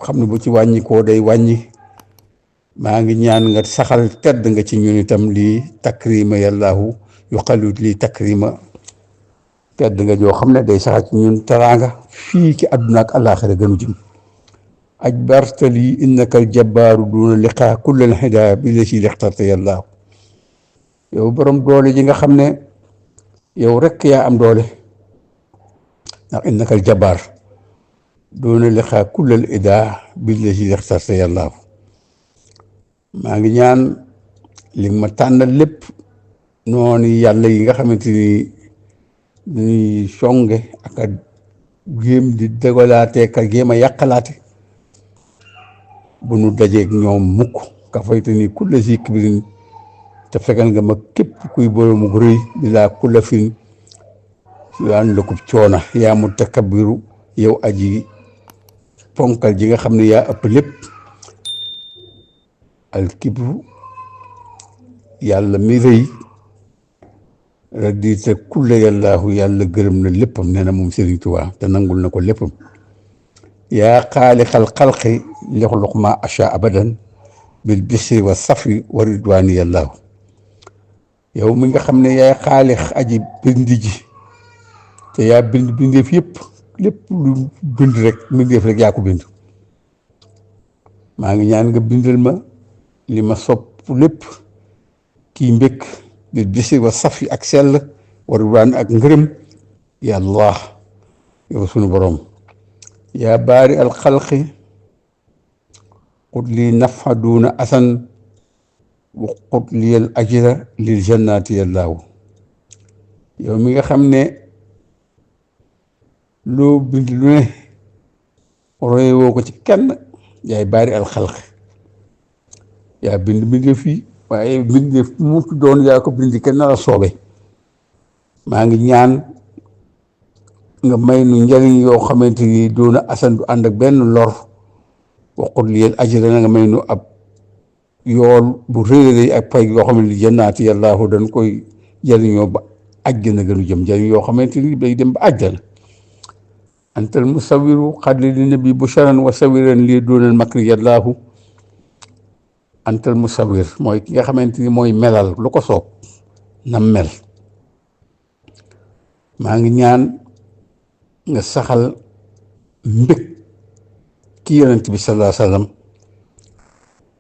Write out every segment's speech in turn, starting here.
xam ne bu ci wàññi koo day wàññi maa ngi ñaan nga saxal tedd nga ci ñun itam lii takrima yàllaahu yu xalut lii takrima tedd nga joo xam ne day saxal ci ñun teraanga fii ci àdduna ak àllaaxira gënu jëm ajbartali innaka aljabaaru duna liqaa kullal xidaa bi la si lextarte yàllaahu yow borom doole ji nga xam ne yow rekk yaa am doole ndax innaka aljabaar duna liqaa kullal idaa bi la si lextarte yàllaahu maa ngi ñaan li ma tànnal lépp noonu yàlla yi nga xamante ni ñuy songe ak a géem di dégalaatee ka géem a yàqalaate bu nu dajeeg ñoom mukk ka fayte ni kulla si kibirin te fekkal nga ma képp kuy boroomu rëy di laa kulla fin si daan lëkkub coona yaa mu takabbiru yow aji ponkal ji nga xam ne yaa ëpp lépp al kibru yàlla mi rëy radita kulla yàllaahu yàlla gërëm na léppam nee na moom Sëriñ Tuubaa te nangul na ko léppam yaa xaalixal xalqi lixluq ma acha abadan bil bisri wa safi wa ridwaani yàllaahu yow mi nga xam ne yaay xaalix aji bind ji te yaa bind bindeef yëpp lépp lu bind rek bindeef rek yaa ko bind maa ngi ñaan nga bindal ma li ma sopp lépp kii mbékk bil bisri wa safi ak sell wa ridwaan ak ngërëm yàlla yow sunu borom yaa baari alxalqi qut li nafa duuna asan wa qut li al ajra lil jannaati yàllaahu yow mi nga xam ne loo bind lu ne roye woo ko ci kenn yaay baari alxalqi yaa bind bindeef yi waaye bindeef mu doon yaa ko bind kenn na la soobe maa ngi ñaan nga may nu njariñ yoo xamante ni doona asan du ànd ak benn lor waqut liyel ajra na nga may nu ab yool bu réeré ak pay yoo xam ne li jannaati yàllaahu dañ koy jariñoo ba àjjana gënu jëm jariñ yoo xamante ni day dem ba àjjana antal musawiru xadli li nabi busharan wa sawiran lii doonal makri yàllaahu antal musawir mooy ki nga xamante ni mooy melal lu ko soob na mel maa ngi ñaan nga saxal mbég ki yonent bi sallallahu alayhi wa sallam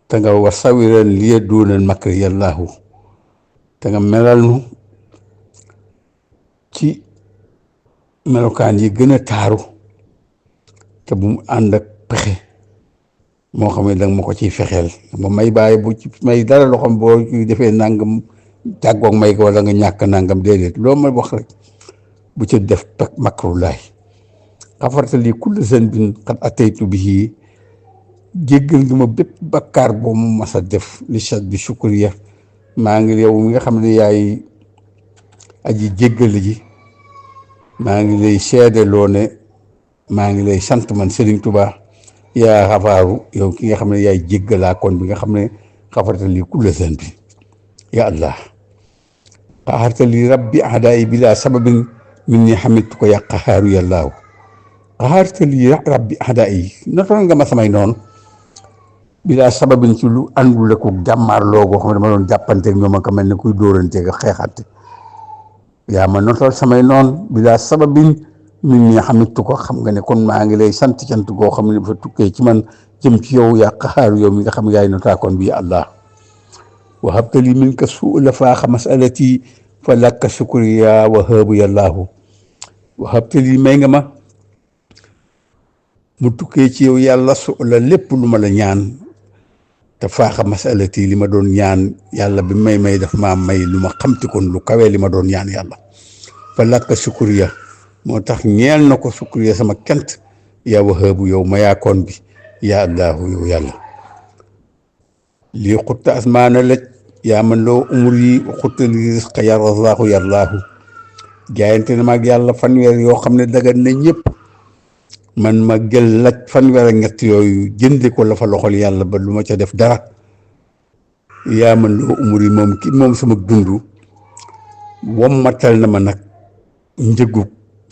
te nga wa sawiran liya doonal makri yàllaahu te nga melal nu ci melokaan yi gën a taaru te bu mu ànd ak pexe moo xam ne danga ma ko ciy fexeel ma may bàyyi bu ci may dara loxoom boo ci defee nangam tàggoog may ko wala nga ñàkk nangam déedéet loo ma wax rek bu ci def makrullaay xafarta lii kulla zanbin qad ataytu bihi jéggal nga ma bépp bakkaar boo mu mas a def li chat bi shukriya maa ngi yow mi nga xam ne yaay aji jéggal ji maa ngi lay seedeloo ne maa ngi lay sant man Serigne Touba yaa xafaaru yow ki nga xam ne yaay jéggalaa kon bi nga xam ne xafarta lii kulla zanbin ya allah qaharta lii rabbi ahdaay bila sababin min ni xamitu ko yàq xaaru yàllaaw qaharta lii rabbi ahdaay notoon nga ma samay noonu bilaa sababin ci lu àndul ak jàmmaarloo goo xam ne dama doon jàppanteeg ñoom ak mel ne kuy dóoranteeg ak xeexante yaa ma notal samay noon bilaa sababin min ni xamitu ko xam nga ne kon maa ngi lay sant cant goo xam ne dafa tukkee ci man jëm ci yow yaa qaxaaru yow mi nga xam ne yaay notaakoon bii allah wahabta li minka suula faaxa masalati fa lakka shukriya wahaabu yàllaahu wahabta li may nga ma mu tukkee ci yow yàlla suula lépp lu ma la ñaan te faaxa masalati li ma doon ñaan yàlla bi may daf maa may lu ma xamti kon lu kawee li ma doon ñaan yàlla fa lakka shukriya moo tax ñeel na ko shukriya sama kent yaa wahaabu yow ma yaakoon bi yaa allaahu yow yàlla lii xutta asmaana lëj yaa man loo umur yi xutta li risqa ya razaaxu yàllaahu jaayante na maag yàlla fanweer yoo xam ne dagan na ñëpp man ma jël laj fanweer ak ñett yooyu jëndi ko la fa loxol yàlla ba lu ma ca def dara yaa man loo umur yi moom sama dund wommatal na ma nag njëgu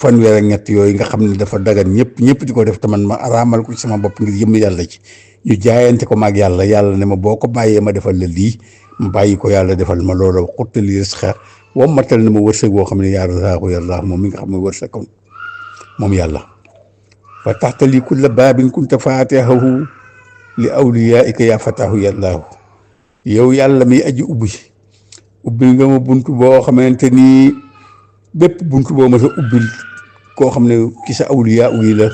fanweer ak ñett yooyu nga xam ne dafa dagan ñëpp di ko def te man ma araamal ko ci sama bopp ngir yëm yàlla ci ñu jaayante ko maag yàlla yàlla ne ma boo ko bàyyee ma defal la lii ma bàyyi ko yàlla defal ma loola xuttali risqa wammatal na ma wërsëg boo xam ne yaa razaqu yàlla moom mi nga xam ne wërsëg moom yàlla fa taxtali kulla baabin kunta faatihahu li awliyaika yaa fataahu yàllaahu yow yàlla mi aji ubbi nga ma bunt boo xamante ni bépp bunt boo ma sa ubbil koo xam ne ki sa awliya yi la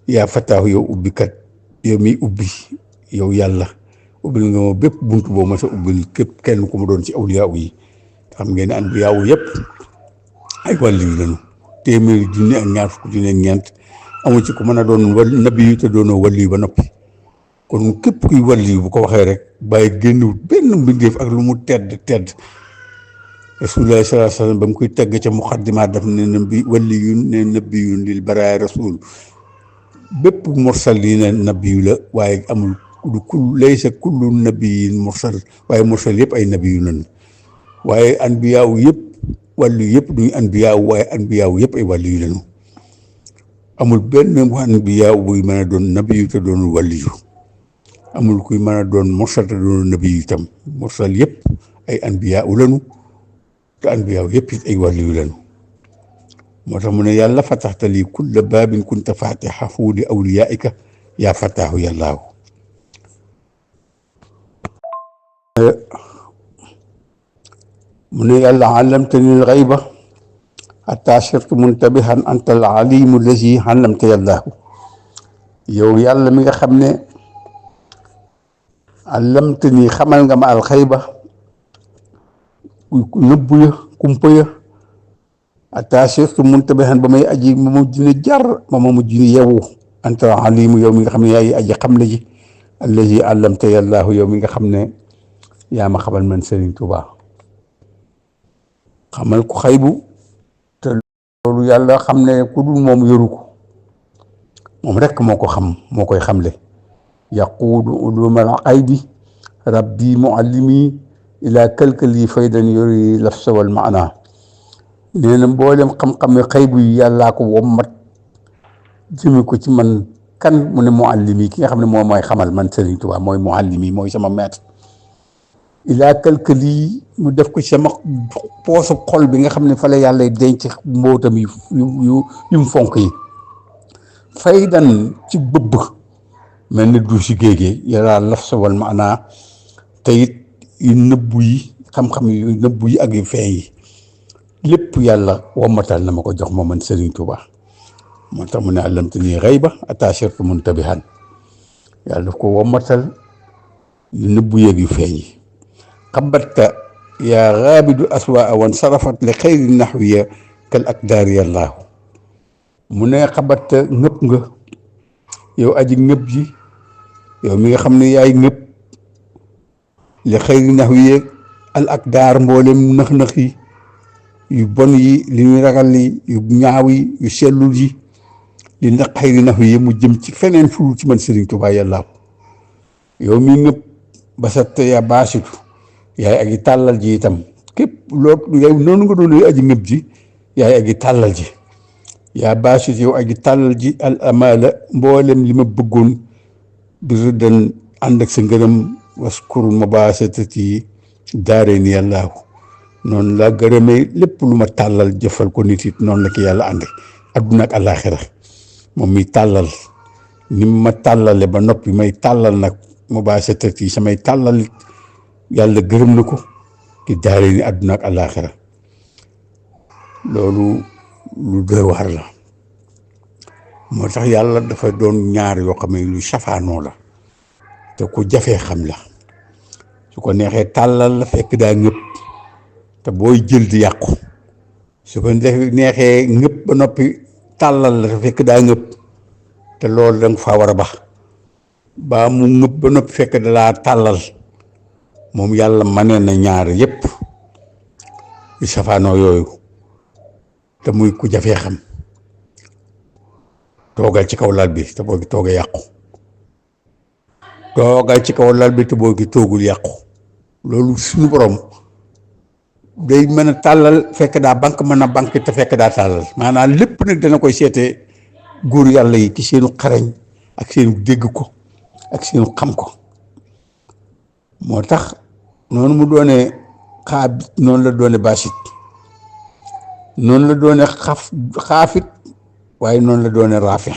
yaa fataahu yow ubbi kat yow mi ubbi yow yàlla ubbil nga ma bépp bunt boo ma sa ubbil képp kenn ku ma doon ci awliya yi xam ngeen ne anbiya yëpp ay wàlli yu lañu téeméeri junni ak ñaar fukki junni ak ñeent amu ci ku mën a doon nabi yu te doonoo wàlli ba noppi kon képp kuy wàlli bu ko waxee rek bàyyi génnul benn mbindeef ak lu mu tedd rasulullah sallallahu alayhi wasallam ba mu koy tegg ca muqaddimaat daf ne wàlliyun ne nabiyun lil baraaya rasul bépp mursal yi ne nabiyu la waaye amul laysa kullu nabiyin mursal waaye mursal yëpp ay nabiyu lañu waaye anbiyaaw yëpp wàllu yëpp duñu anbiyaaw waaye anbiyaaw yëpp ay wàllu yu lañu amul benn anbiyaaw buy mën a doon nabiyu te doonul wàlliyu amul kuy mën a doon mursal te doonul nabiyu itam mursal yëpp ay anbiyaaw lañu te anbiyaaw yëpp it ay wàlliyu lañu moo tax mu ne yàlla fataxta lii kulla baabin kunta faatixahu li awliyaika yaa fataahu yàllaahu mu ne yàlla allamtani al-ghayba hatta sirtu muntabihan anta al-alimu allazi allamta yàllaahu yow yàlla mi nga xam ne allamtani xamal nga ma al-ghayba nëbbu ya kumpa ya hatta sirtu muntabihan ba may aji ma mujj ne jar ma mujj ne yewu anta al-alimu yow mi nga xam ne yaay aji xam la ji allazi allamta yàllaahu yow mi nga xam ne yaa ma xamal man Serigne Touba xamal ko xaybu te loolu yàlla xam ne ku dul moom yoru ko moom rekk moo ko xam moo koy xamle yaquudu ulumal xaybi rabbi muallimi ila kalkali faydan yori lafsa wal maana nee na mboolem xam-xame xaybu yi yàllaa ko wommat jëme ko ci man kan mu ne muallimi ki nga xam ne moom mooy xamal man Serigne Touba mooy muallimi mooy sama maître ilaa kalkali mu def ko sama poosu xol bi nga xam ne fa la yàlla denc mbootam yu mu fonk yi faydan ci bëbb mel ni du si géegee yàlla laf sa wal maanaa te it yu nëbbu yi xam-xam yu nëbbu yi ak yu feeñ yi lépp yàlla wommatal na ma ko jox ma man Serigne Touba moo tax mu ne allamtani ghayba hatta sirtu muntabihan yàlla daf ko wommatal yu nëbbu yeeg yu feeñ yi xabatta yaa xaabidu aswaa wan sarafat li xayri naxwiya kal akdaari yàllaahu mu ne xabatta ngëpp nga yow aji ngëpp ji yow mi nga xam ne yaay ngëpp li xayri naxwiya al akdaar mboolem nëx-nëx yi yu bon yi li ñu ragal yi yu ñaaw yi yu sellul yi li ndax xayri naxwiya mu jëm ci feneen fulu ci man Serigne Touba yàllaahu yow mi ngëpp basatta yaa baasitu yaay aji tàllal ji itam képp loolu yow noonu nga doon aji ngëb ji yaay aji tàllal ji yaa baasit yow aji tàllal ji al amala mboolem li ma bëggoon bi rëddan ànd ak sa ngërëm waskur ma baasatati daare ni yàllaahu noonu laa gërëmee lépp lu ma tàllal jëfal ko nit it noonu la ki yàlla ànd adduna ak àllaaxira moom mi tàllal ni ma tàllale ba noppi may tàllal nag ma baasatati samay tàllal yàlla gërëm na ko ki daare ni àdduna ak àllaaxira loolu lu doy waar la moo tax yàlla dafa doon ñaar yoo xam ne lu safaanoo la te ku jafee xam la su ko neexee tàllal la fekk daa ngëpp te booy jël di yàqu su ko neexee ngëpp ba noppi tàllal la te fekk daa ngëpp te loolu danga faa war a bax baa mu ngëpp ba noppi fekk da laa tàllal moom yàlla mane na ñaar yépp yu safaanoo yooyu te muy ku jafee xam toogal ci kaw lal bi te boo gi toogee yàqu toogal ci kaw lal bi te boo gi toogul yàqu loolu suñu borom day mën a tàllal fekk daa banque mën a banque te fekk daa tàllal maanaam lépp nag dana koy seetee góor yàlla yi ci seenu xarañ ak seenu dégg ko ak seenu xam ko moo tax noonu mu doone xaabit noonu la doone baasit noonu la doone xaafit waaye noonu la doone raafi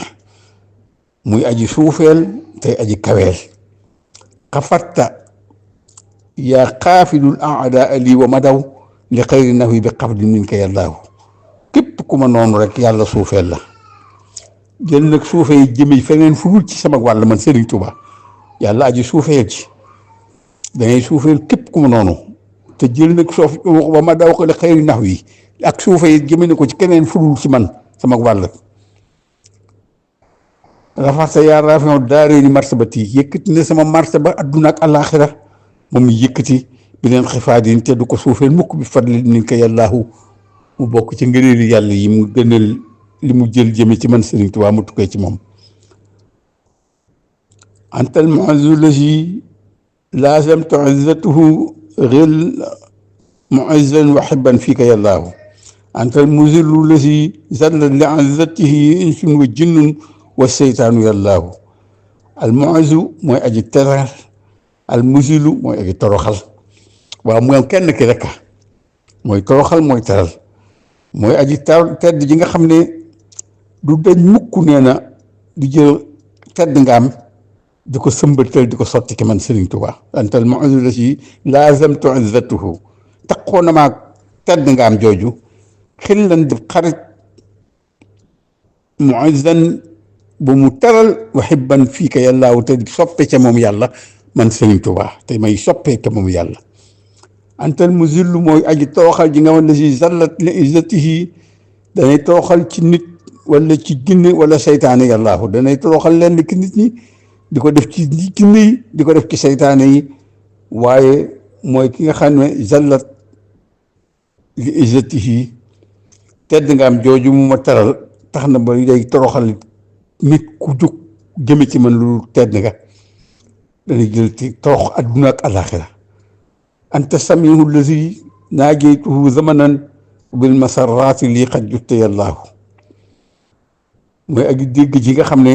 muy aji suufeel tey aji kaweel xafatta yaa xaafidul aadaa lii wa madaw li xëyri nawi bi xafdi min ka yàllaahu képp ku ma noonu rek yàlla suufeel la jël nag suufee jëme feneen fu dul ci sama wàll man Serigne Touba yàlla aji suufeel ci dangay suufeel képp ku ma noonu te jël nag soof ba ma daw ko li xëyri nawi ak suufee jëme ne ko ci keneen fu dul ci man sama wàll rafaxta yaa rafiu daaree ni martabati yëkkati na sama martaba adduna ak àllaaxira moom yëkkati bi leen xifaadin te du ko suufeel mukk bi fadli ni ko yàllaahu mu bokk ci ngëneeli yàlla yi mu gënal li mu jël jëme ci man Serigne Touba mu tukkee ci moom antal muazzu lazi laazamtu izzatuhu ghil muazzan wa hibban fika yàllaahu antal muzillu lazi zalla li izzatihi insun wa jinnun wa seytaanu yàllaahu al muazzu mooy aji teral al muzilu mooy aji toroxal waaw moom kenn ki rek mooy toroxal mooy teral mooy aji tedd ji nga xam ne du dañ mukk nee na di jël tedd nga am di ko sëmbatal di ko sotti ki man Serigne Touba antal muazzu la si laazamtu izzatuhu taqoo na maa tedd nga am jooju xillan di xarit muazzan bu mu teral wa hibban fii ka yàllaahu te soppe ca moom yàlla man Serigne Touba te may soppee ca moom yàlla antal muzillu mooy aji tooxal ji nga xam ne si zallat li izzatihi danay tooxal ci nit wala ci jinne wala seytaane yàllaahu danay tooxal leen ki nit ñi di ko def ci jinne yi di ko def ci seytaane yi waaye mooy ki nga xam ne zallat li izzatihi tedd nga am jooju mu ma teral tax na ba day toroxal nit ku jóg jëme ci man lu tedd nga dana jël ci torox adduna ak alaxira anta samihu lazi naajeytuhu zamanan bil masarraati lii xaj jutte yàllaahu mooy ak dégg ji nga xam ne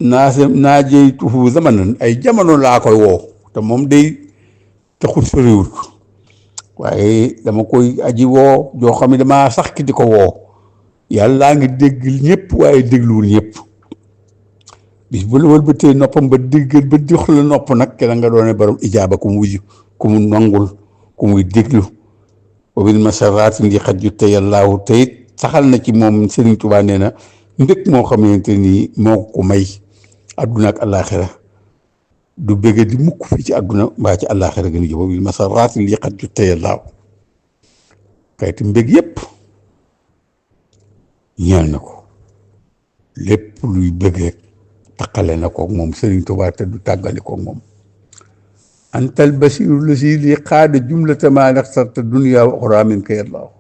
naajeytuhu zamanan ay jamono laa koy woo te moom day taxut soriwul waaye dama koy aji woo joo xam ne damaa sax ki di ko woo yàllaa ngi dégg ñëpp waaye dégluwul ñëpp bis bu la wëlbatee noppam ba dégg ba jox la nopp nag ke la nga doone borom ijaaba ku mu wuju ku mu nongul ku muy déglu wabil masaraat ndi xaj ju te yàllaahu te it saxal na ci moom Serigne Touba nee na mbég moo xamante ni moo ko may adduna ak àllaaxira du bëgg di mukk fii ci adduna mbaa ci àllaaxira gën a jëm wabil masaraat ndi xaj ju te yàllaahu kayiti mbég yépp ñeel na ko lépp luy bëgg rek taqale na koog moom Serigne Touba te du tàggale koog moom antal basiru la si li xaada jumlata maa naxtarta dunya wa uxraa min ka yàllaahu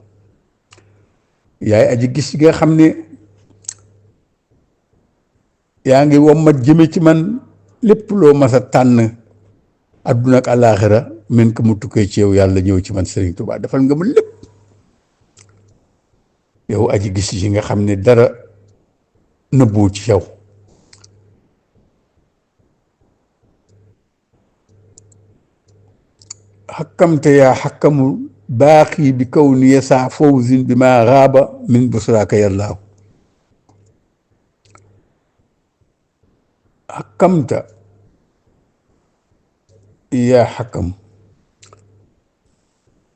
yaay aji gis nga xam ne yaa ngi wommat jëme ci man lépp loo mas a tànn adduna ak àllaaxira min ko mu tukkee ci yow yàlla ñëw ci man Serigne Touba defal nga ma lépp yow aji gis yi nga xam ne dara nëbbu ci yow xakkamte yaa xakkamu baaxi bi kaw ni yasa fawzin bi ma raaba min busraaka yàllaahu xakkamta yaa xakkam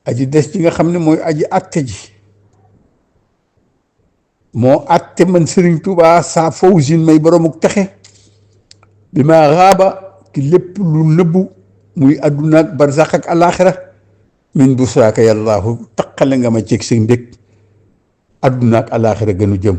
aji des ji nga xam ne mooy aji atte ji moo atte man Serigne Touba saa fawzin may boromuk texe bi ma raaba ki lépp lu nëbbu muy adduna ak barzaq ak alaxira min busraaka yàllaahu taqale nga ma ceeg sa mbég adduna ak alaxira gënu jëm